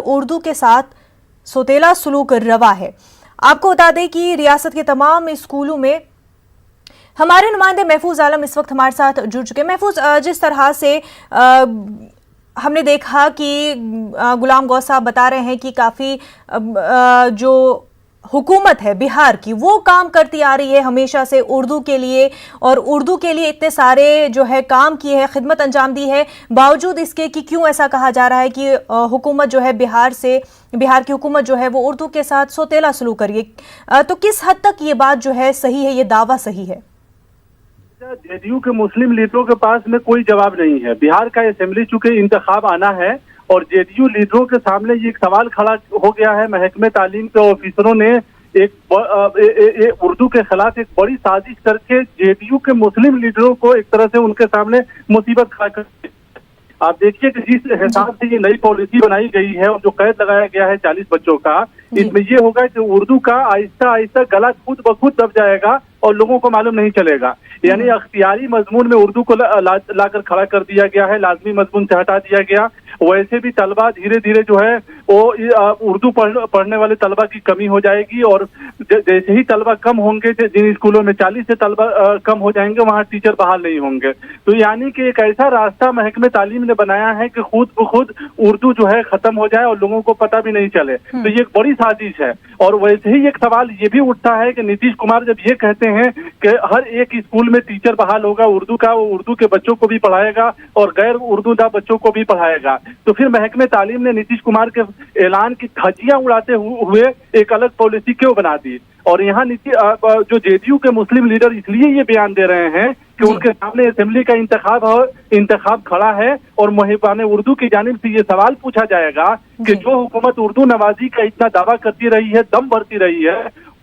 اردو کے ساتھ سوتیلا سلوک روا ہے۔ آپ کو بتا دیں کہ ریاست کے تمام اسکولوں میں ہمارے نمائندے محفوظ عالم اس وقت ہمارے ساتھ جڑ چکے ہیں۔ محفوظ، جس طرح سے ہم نے دیکھا کہ غلام غوث صاحب بتا رہے ہیں کہ کافی جو حکومت ہے بہار کی وہ کام کرتی آ رہی ہے ہمیشہ سے اردو کے لیے، اور اردو کے لیے اتنے سارے جو ہے کام کیے ہیں، خدمت انجام دی ہے، باوجود اس کے کہ کیوں ایسا کہا جا رہا ہے کہ حکومت جو ہے بہار کی حکومت جو ہے وہ اردو کے ساتھ سوتیلا سلوک کریے، تو کس حد تک یہ بات جو ہے صحیح ہے، یہ دعویٰ صحیح ہے؟ جے ڈی یو کے مسلم لیڈروں کے پاس میں کوئی جواب نہیں ہے۔ بہار کا اسمبلی چونکہ انتخاب آنا ہے اور جے ڈی یو لیڈروں کے سامنے یہ ایک سوال کھڑا ہو گیا ہے، محکمہ تعلیم کے آفیسروں نے اردو کے خلاف ایک بڑی سازش کر کے جے ڈی یو کے مسلم لیڈروں کو ایک طرح سے ان کے سامنے مصیبت کھڑا کر دی۔ آپ دیکھیے کہ جس حساب سے یہ نئی پالیسی بنائی گئی ہے اور جو قید لگایا گیا ہے 40 بچوں کا، اس میں یہ ہوگا کہ اردو کا آہستہ آہستہ گلا خود بخود دب جائے گا اور لوگوں کو معلوم نہیں چلے گا۔ یعنی اختیاری مضمون میں اردو کو لا کر کھڑا کر دیا گیا ہے، لازمی مضمون سے ہٹا دیا گیا۔ ویسے بھی طلبہ دھیرے دھیرے جو ہے وہ اردو پڑھنے والے طلبہ کی کمی ہو جائے گی، اور جیسے ہی طلبہ کم ہوں گے، جن اسکولوں میں 40 سے طلبہ کم ہو جائیں گے وہاں ٹیچر بحال نہیں ہوں گے۔ تو یعنی کہ ایک ایسا راستہ محکمہ تعلیم نے بنایا ہے کہ خود بخود اردو جو ہے ختم ہو جائے اور لوگوں کو پتہ بھی نہیں چلے۔ تو یہ ایک بڑی سازش ہے۔ اور ویسے ہی ایک سوال یہ بھی اٹھتا ہے کہ نتیش کمار جب یہ کہتے ہیں کہ ہر ایک اسکول میں ٹیچر بحال ہوگا اردو کا، وہ اردو کے بچوں کو بھی پڑھائے گا اور غیر اردو داں بچوں کو بھی پڑھائے گا، تو پھر محکمہ تعلیم نے نتیش کمار کے اعلان کی دھجیاں اڑاتے ہوئے ایک الگ پالیسی کیوں بنا دی؟ اور یہاں جو جے ڈی یو کے مسلم لیڈر اس لیے یہ بیان دے رہے ہیں کہ ان کے سامنے اسمبلی کا انتخاب کھڑا ہے، اور محبان اردو کی جانب سے یہ سوال پوچھا جائے گا کہ جو حکومت اردو نوازی کا اتنا دعویٰ کرتی رہی ہے، دم بھرتی رہی ہے،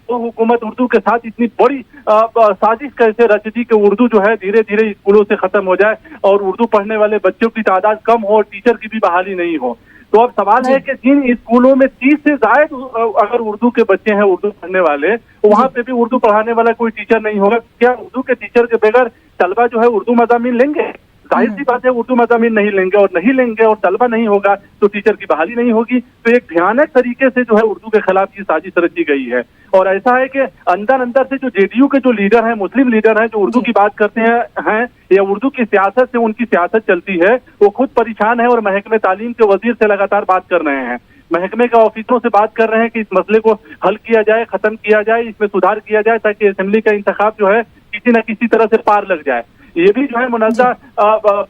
وہ حکومت اردو کے ساتھ اتنی بڑی سازش کیسے رچتی کہ اردو جو ہے دھیرے دھیرے اسکولوں سے ختم ہو جائے اور اردو پڑھنے والے بچوں کی تعداد کم ہو اور ٹیچر کی بھی بحالی نہیں ہو؟ تو اب سوال ہے کہ جن اسکولوں میں 30 سے زائد اگر اردو کے بچے ہیں اردو پڑھنے والے، وہاں پہ بھی اردو پڑھانے والا کوئی ٹیچر نہیں ہوگا، کیا اردو کے ٹیچر کے بغیر طلبہ جو ہے اردو مضامین لیں گے؟ ظاہر سی بات ہے اردو مضامین نہیں لیں گے اور طلبہ نہیں ہوگا تو ٹیچر کی بحالی نہیں ہوگی۔ تو ایک بھیانک طریقے سے جو ہے اردو کے خلاف یہ سازش رچی گئی ہے، اور ایسا ہے کہ اندر سے جو جے ڈی یو کے جو لیڈر ہیں، مسلم لیڈر ہیں، جو اردو کی بات کرتے ہیں یا اردو کی سیاست سے ان کی سیاست چلتی ہے، وہ خود پریشان ہے اور محکمہ تعلیم کے وزیر سے لگاتار بات کر رہے ہیں، محکمے کے آفیسروں سے بات کر رہے ہیں کہ اس مسئلے کو حل کیا جائے، ختم کیا جائے، اس میں سدھار کیا جائے تاکہ اسمبلی کا انتخاب جو ہے کسی نہ کسی طرح سے پار لگ جائے۔ یہ بھی جو ہے منازعہ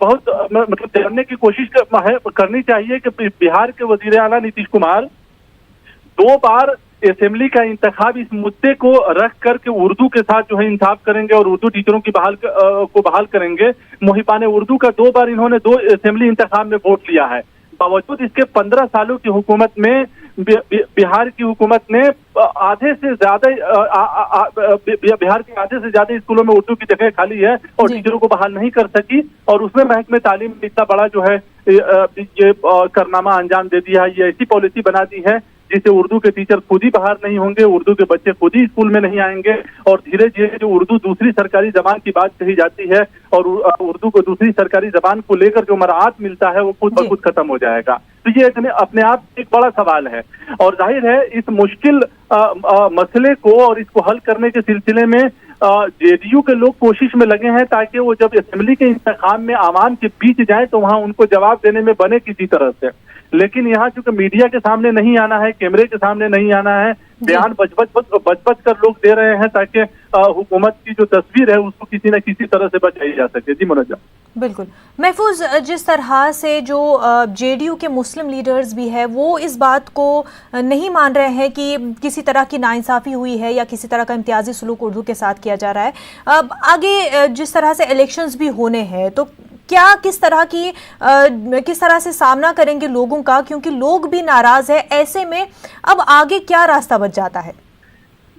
بہت مطلب جاننے کی کوشش کرنی چاہیے کہ بہار کے وزیر اعلیٰ نتیش کمار 2 بار اسمبلی کا انتخاب اس مدعے کو رکھ کر کے اردو کے ساتھ جو ہے انصاف کریں گے اور اردو ٹیچروں کی بحال کریں گے۔ محبان اردو کا 2 بار انہوں نے 2 اسمبلی انتخاب میں ووٹ لیا ہے، باوجود اس کے 15 سالوں کی حکومت میں بہار کی حکومت نے بہار کے آدھے سے زیادہ اسکولوں میں اردو کی جگہ خالی ہے اور ٹیچروں کو بحال نہیں کر سکی، اور اس میں محکمہ تعلیم نے اتنا بڑا جو ہے یہ کارنامہ انجام دے دیا ہے۔ یہ ایسی پالیسی بنا دی ہے جس سے اردو کے ٹیچر خود ہی باہر نہیں ہوں گے، اردو کے بچے خود ہی اسکول میں نہیں آئیں گے، اور دھیرے دھیرے جو اردو دوسری سرکاری زبان کی بات کہی جاتی ہے اور اردو کو دوسری سرکاری زبان کو لے کر جو مراعات ملتا ہے وہ خود بخود ختم ہو جائے گا۔ تو یہ اپنے آپ ایک بڑا سوال ہے، اور ظاہر ہے اس مشکل مسئلے کو اور اس کو حل کرنے کے سلسلے میں جے ڈی یو کے لوگ کوشش میں لگے ہیں تاکہ وہ جب اسمبلی کے انتخاب میں عوام کے بیچ جائیں تو وہاں ان کو جواب دینے میں بنے کسی طرح سے۔ لیکن یہاں چونکہ میڈیا کے سامنے نہیں آنا ہے، کیمرے کے سامنے نہیں آنا ہے، بیان بچ کر لوگ دے رہے ہیں تاکہ حکومت کی جو تصویر ہے اس کو کسی نہ کسی طرح سے بچائی جا سکے۔ جی منجا بالکل محفوظ، جس طرح سے جو جے ڈی یو کے مسلم لیڈرز بھی ہے وہ اس بات کو نہیں مان رہے ہیں کہ کسی طرح کی ناانصافی ہوئی ہے یا کسی طرح کا امتیازی سلوک اردو کے ساتھ کیا جا رہا ہے، آگے جس طرح سے الیکشنز بھی ہونے ہیں تو کیا کس طرح سے سامنا کریں گے لوگوں کا، کیونکہ لوگ بھی ناراض ہیں، ایسے میں اب آگے کیا راستہ بچ جاتا ہے؟